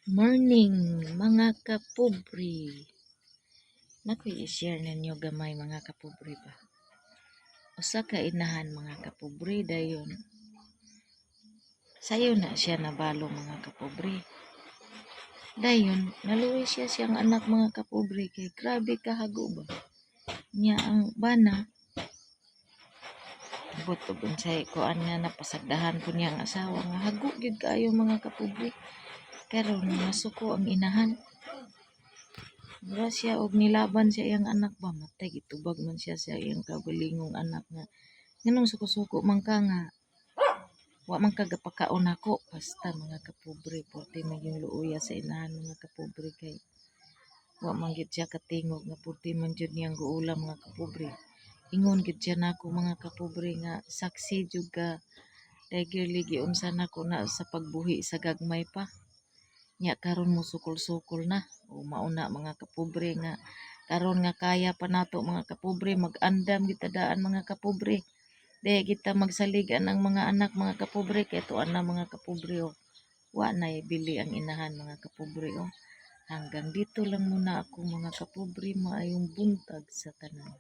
Morning mga kapubri. Nakoy i-share ninyo gamay mga kapubri ba. Usa ka inahan mga kapubri dayon. Sayo na siya nabalo mga kapubri. Dayon naluwi siya siyang anak mga kapubri kay grabe kahago ba. Nya ang bana butog unsay kuan nga napasagdahan ko niyang asawa nga hago gid kaayo mga kapubri. Karon nasuko ang inahan. Mura siya og nilaban siya iyang anak ba matay gitubag man siya sa iyang kabalingong anak nga nganong suko-suko man ka nga wa man ka gapakaon nako basta mga kapubri porte man yung luuya sa inahan mga kapubri kay wa man gid siya katingog nga porte man jud niyang guulam mga kapubri. Ingon gid siya nako mga kapubri nga saksi jud ka regularly giunsa nako na sa pagbuhi sa gagmay pa. Nya karon mo sukol-sukol na o mauna mga kapubri nga karon nga kaya pa nato mga kapubri mag-andam gitadaan mga kapubri dili kita magsaligan ang mga anak mga kapubri kay tuan na mga kapubri o wa na bili ang inahan mga kapubri o hanggang dito lang muna ako mga kapubri maayong buntag sa tanan.